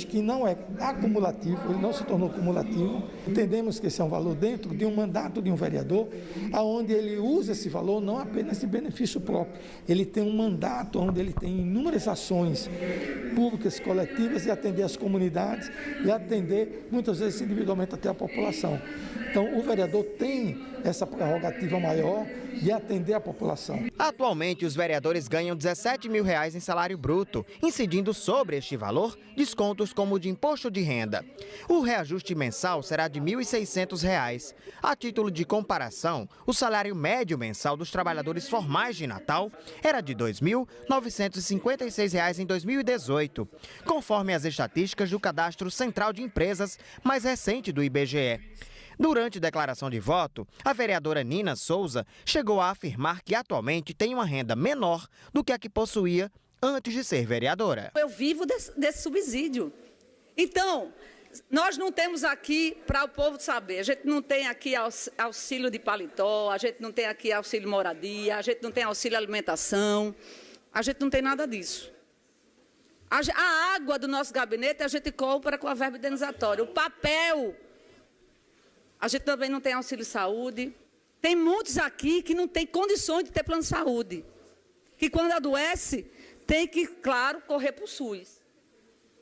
que não é acumulativo, ele não se tornou cumulativo. Entendemos que esse é um valor dentro de um mandato de um vereador, onde ele usa esse valor não apenas de benefício próprio, ele tem um mandato onde ele tem inúmeras ações públicas, coletivas, e atender as comunidades e atender, muitas vezes, individualmente até a população. Então, o vereador tem essa prerrogativa maior de atender a população. Atualmente, os vereadores ganham R$17 mil em salário bruto, incidindo sobre este valor descontos como o de imposto de renda. O reajuste mensal será de R$ 1.600. A título de comparação, o salário médio mensal dos trabalhadores formais de Natal era de R$ 2.956 em 2018, conforme as estatísticas do Cadastro Central de Empresas mais recente do IBGE. Durante declaração de voto, a vereadora Nina Souza chegou a afirmar que atualmente tem uma renda menor do que a que possuía antes de ser vereadora. Eu vivo desse subsídio. Então, nós não temos aqui, para o povo saber, a gente não tem aqui auxílio de paletó, a gente não tem aqui auxílio moradia, a gente não tem auxílio alimentação, a gente não tem nada disso. A água do nosso gabinete a gente compra com a verba indenizatória, o papel. A gente também não tem auxílio saúde. Tem muitos aqui que não têm condições de ter plano de saúde. Que quando adoece, tem que, claro, correr para o SUS.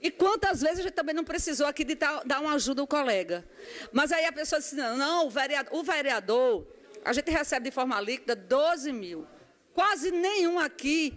E quantas vezes a gente também não precisou aqui de dar uma ajuda ao colega. Mas aí a pessoa disse, não, o vereador, a gente recebe de forma líquida 12 mil. Quase nenhum aqui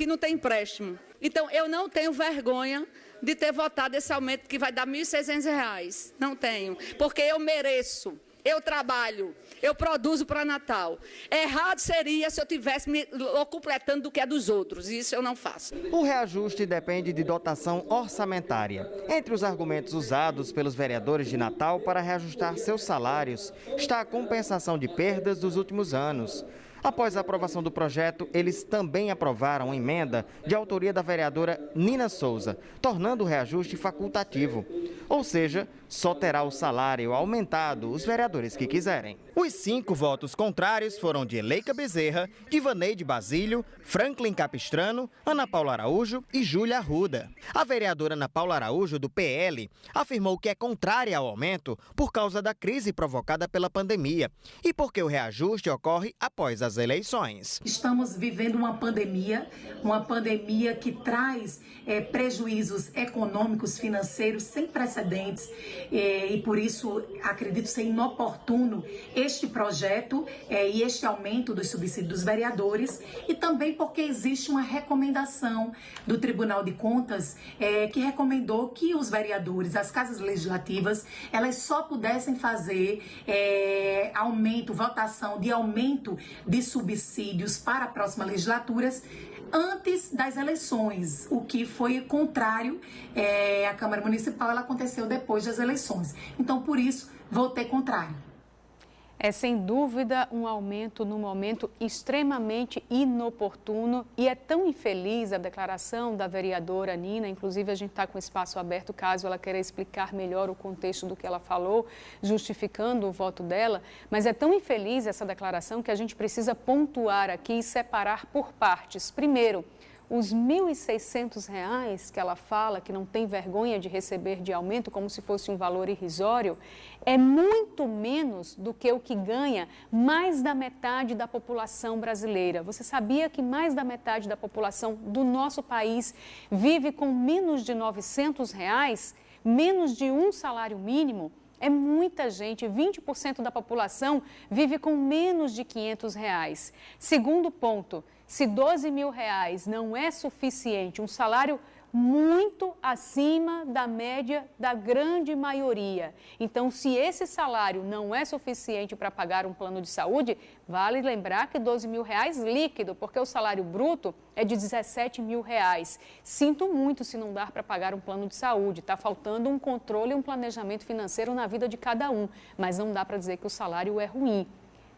não tem empréstimo. Então, eu não tenho vergonha de ter votado esse aumento que vai dar R$ 1.600. Não tenho, porque eu mereço, eu trabalho, eu produzo para Natal. Errado seria se eu estivesse me completando do que é dos outros, e isso eu não faço. O reajuste depende de dotação orçamentária. Entre os argumentos usados pelos vereadores de Natal para reajustar seus salários está a compensação de perdas dos últimos anos. Após a aprovação do projeto, eles também aprovaram uma emenda de autoria da vereadora Nina Souza, tornando o reajuste facultativo. Ou seja, só terá o salário aumentado os vereadores que quiserem. Os 5 votos contrários foram de Eleika Bezerra, Divaneide Basílio, Franklin Capistrano, Ana Paula Araújo e Júlia Arruda. A vereadora Ana Paula Araújo, do PL, afirmou que é contrária ao aumento por causa da crise provocada pela pandemia e porque o reajuste ocorre após as eleições. Estamos vivendo uma pandemia que traz prejuízos econômicos, financeiros sem precedentes, e por isso acredito ser inoportuno este projeto e este aumento dos subsídios dos vereadores, e também porque existe uma recomendação do Tribunal de Contas que recomendou que os vereadores, as casas legislativas, elas só pudessem fazer votação de aumento de subsídios para a próxima legislatura antes das eleições, o que foi contrário à Câmara Municipal, ela aconteceu depois das eleições. Então, por isso, votei contrário. É sem dúvida um aumento num momento extremamente inoportuno, e é tão infeliz a declaração da vereadora Nina. Inclusive, a gente está com espaço aberto caso ela queira explicar melhor o contexto do que ela falou, justificando o voto dela, mas é tão infeliz essa declaração que a gente precisa pontuar aqui e separar por partes. Primeiro, os R$ 1.600 que ela fala que não tem vergonha de receber de aumento como se fosse um valor irrisório, é muito menos do que o que ganha mais da metade da população brasileira. Você sabia que mais da metade da população do nosso país vive com menos de R$ 900, menos de um salário mínimo? É muita gente, 20% da população vive com menos de R$ 500. Segundo ponto, se R$ 12 mil não é suficiente, um salário muito acima da média da grande maioria. Então, se esse salário não é suficiente para pagar um plano de saúde, vale lembrar que R$ 12 mil líquido, porque o salário bruto é de R$ 17 mil. Sinto muito se não dar para pagar um plano de saúde. Está faltando um controle e um planejamento financeiro na vida de cada um, mas não dá para dizer que o salário é ruim.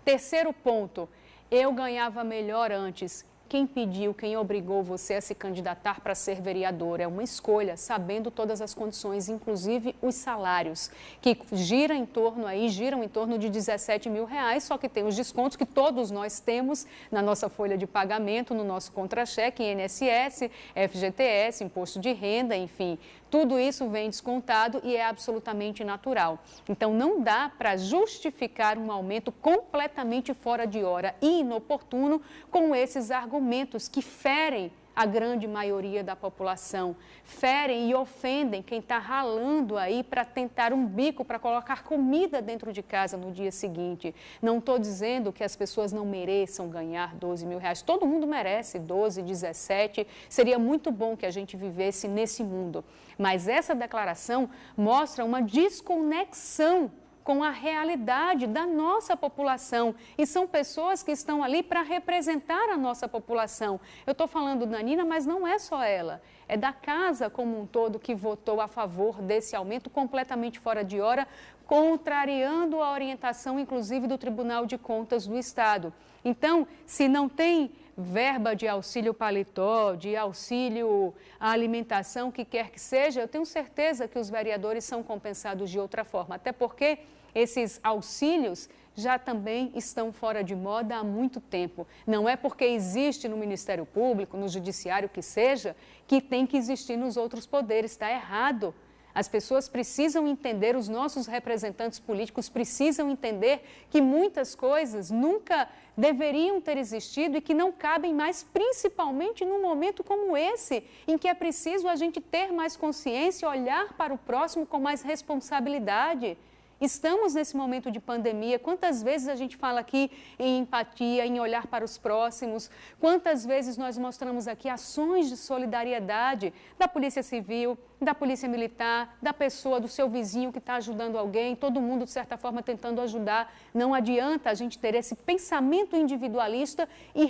Terceiro ponto, eu ganhava melhor antes. Quem pediu, quem obrigou você a se candidatar para ser vereador? É uma escolha, sabendo todas as condições, inclusive os salários, que giram em torno de R$ 17 mil, só que tem os descontos que todos nós temos na nossa folha de pagamento, no nosso contra-cheque, INSS, FGTS, imposto de renda, enfim, tudo isso vem descontado e é absolutamente natural. Então, não dá para justificar um aumento completamente fora de hora e inoportuno com esses argumentos que ferem a grande maioria da população, ferem e ofendem quem está ralando aí para tentar um bico, para colocar comida dentro de casa no dia seguinte. Não estou dizendo que as pessoas não mereçam ganhar 12 mil reais. Todo mundo merece 12, 17. Seria muito bom que a gente vivesse nesse mundo. Mas essa declaração mostra uma desconexão com a realidade da nossa população. E são pessoas que estão ali para representar a nossa população. Eu estou falando da Nina, mas não é só ela. É da casa como um todo que votou a favor desse aumento completamente fora de hora, contrariando a orientação, inclusive, do Tribunal de Contas do Estado. Então, se não tem verba de auxílio paletó, de auxílio à alimentação, que quer que seja, eu tenho certeza que os vereadores são compensados de outra forma, até porque esses auxílios já também estão fora de moda há muito tempo. Não é porque existe no Ministério Público, no Judiciário, que seja, que tem que existir nos outros poderes. Está errado. As pessoas precisam entender, os nossos representantes políticos precisam entender que muitas coisas nunca deveriam ter existido e que não cabem mais, principalmente num momento como esse, em que é preciso a gente ter mais consciência, olhar para o próximo com mais responsabilidade. Estamos nesse momento de pandemia, quantas vezes a gente fala aqui em empatia, em olhar para os próximos, quantas vezes nós mostramos aqui ações de solidariedade da Polícia Civil, da Polícia Militar, da pessoa, do seu vizinho que está ajudando alguém, todo mundo de certa forma tentando ajudar. Não adianta a gente ter esse pensamento individualista e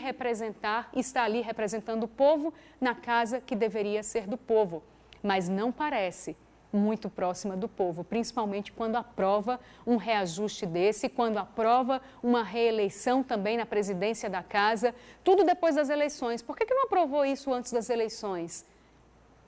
estar ali representando o povo na casa que deveria ser do povo, mas não parece muito próxima do povo, principalmente quando aprova um reajuste desse, quando aprova uma reeleição também na presidência da casa, tudo depois das eleições. Por que não aprovou isso antes das eleições?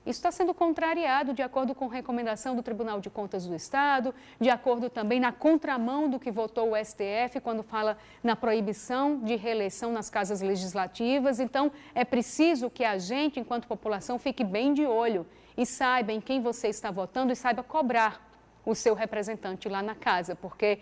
Isso está sendo contrariado de acordo com recomendação do Tribunal de Contas do Estado, de acordo também na contramão do que votou o STF quando fala na proibição de reeleição nas casas legislativas. Então, é preciso que a gente, enquanto população, fique bem de olho e saiba em quem você está votando e saiba cobrar o seu representante lá na casa, porque,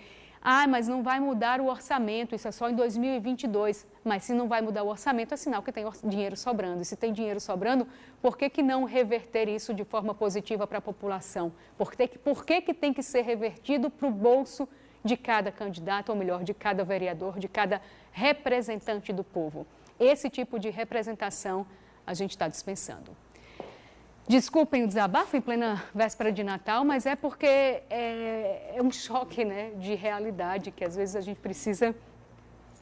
mas não vai mudar o orçamento, isso é só em 2022. Mas se não vai mudar o orçamento, é sinal que tem dinheiro sobrando. E se tem dinheiro sobrando, por que não reverter isso de forma positiva para a população? Por que tem que ser revertido para o bolso de cada candidato, ou melhor, de cada vereador, de cada representante do povo? Esse tipo de representação a gente está dispensando. Desculpem o desabafo em plena véspera de Natal, mas é porque é um choque, né, de realidade que às vezes a gente precisa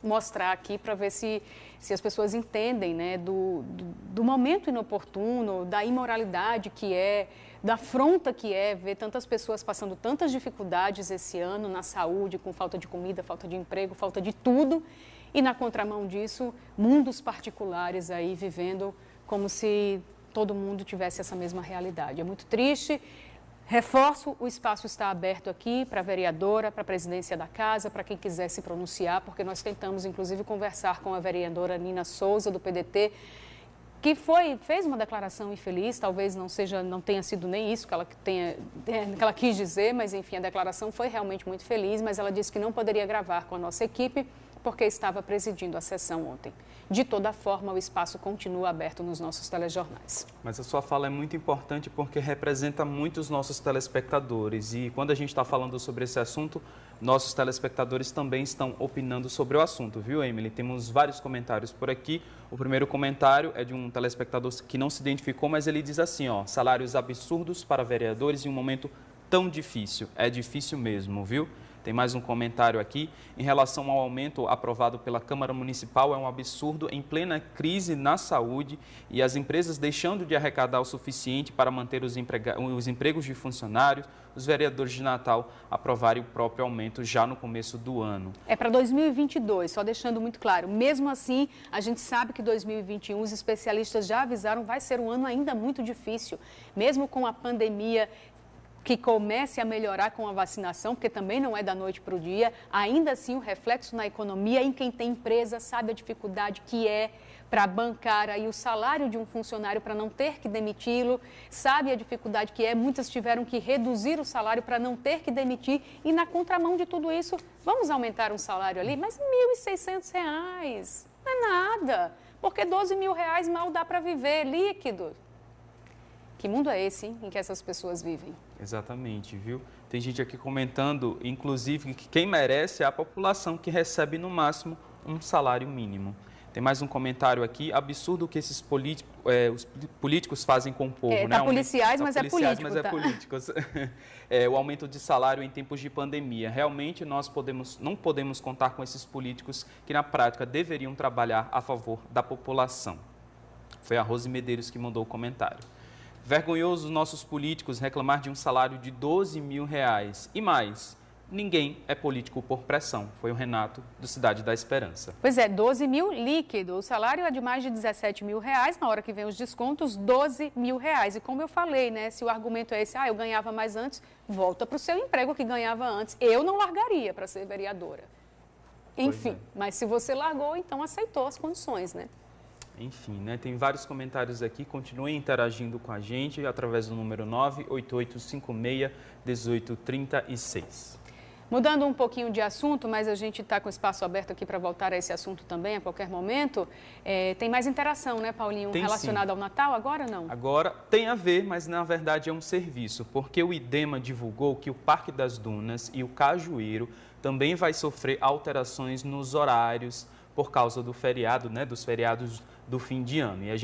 mostrar aqui para ver se as pessoas entendem, né, do momento inoportuno, da imoralidade que é, da afronta que é ver tantas pessoas passando tantas dificuldades esse ano na saúde, com falta de comida, falta de emprego, falta de tudo, e na contramão disso, mundos particulares aí vivendo como se todo mundo tivesse essa mesma realidade. É muito triste. Reforço, o espaço está aberto aqui para a vereadora, para a presidência da casa, para quem quiser se pronunciar, porque nós tentamos, inclusive, conversar com a vereadora Nina Souza, do PDT, que fez uma declaração infeliz, talvez não tenha sido nem isso que ela quis dizer, mas, enfim, a declaração foi realmente muito feliz, mas ela disse que não poderia gravar com a nossa equipe, porque estava presidindo a sessão ontem. De toda forma, o espaço continua aberto nos nossos telejornais. Mas a sua fala é muito importante porque representa muito os nossos telespectadores. E quando a gente está falando sobre esse assunto, nossos telespectadores também estão opinando sobre o assunto, viu, Emily? Temos vários comentários por aqui. O primeiro comentário é de um telespectador que não se identificou, mas ele diz assim, salários absurdos para vereadores em um momento tão difícil. É difícil mesmo, viu? Tem mais um comentário aqui. Em relação ao aumento aprovado pela Câmara Municipal, é um absurdo em plena crise na saúde e as empresas deixando de arrecadar o suficiente para manter os empregos de funcionários, os vereadores de Natal aprovarem o próprio aumento já no começo do ano. É para 2022, só deixando muito claro. Mesmo assim, a gente sabe que 2021, os especialistas já avisaram, vai ser um ano ainda muito difícil. Mesmo com a pandemia que comece a melhorar com a vacinação, porque também não é da noite para o dia. Ainda assim, o reflexo na economia, em quem tem empresa, sabe a dificuldade que é para bancar aí o salário de um funcionário para não ter que demiti-lo, sabe a dificuldade que é. Muitas tiveram que reduzir o salário para não ter que demitir. E na contramão de tudo isso, vamos aumentar um salário ali, mas R$ 1.600 não é nada, porque R$ 12.000 mal dá para viver líquido. Que mundo é esse, hein, em que essas pessoas vivem? Exatamente, viu? Tem gente aqui comentando, inclusive, que quem merece é a população que recebe no máximo um salário mínimo. Tem mais um comentário aqui, absurdo que esses os políticos fazem com o povo, né? Tá policiais, mas é político. Mas é políticos. O aumento de salário em tempos de pandemia. Realmente nós não podemos contar com esses políticos que na prática deveriam trabalhar a favor da população. Foi a Rose Medeiros que mandou o comentário. Vergonhoso os nossos políticos reclamar de um salário de R$ 12.000. E mais, ninguém é político por pressão. Foi o Renato, do Cidade da Esperança. Pois é, 12 mil líquido. O salário é de mais de R$ 17.000. Na hora que vem os descontos, R$ 12.000. E como eu falei, né? Se o argumento é esse, eu ganhava mais antes, volta para o seu emprego que ganhava antes. Eu não largaria para ser vereadora. Enfim, mas se você largou, então aceitou as condições, né? Enfim, né? Tem vários comentários aqui, continuem interagindo com a gente através do número 98856-1836. Mudando um pouquinho de assunto, mas a gente está com espaço aberto aqui para voltar a esse assunto também a qualquer momento. Tem mais interação, né, Paulinho, relacionada ao Natal? Agora não? Agora tem a ver, mas na verdade é um serviço, porque o IDEMA divulgou que o Parque das Dunas e o Cajueiro também vai sofrer alterações nos horários por causa do feriado, né, dos feriados do fim de ano. E a gente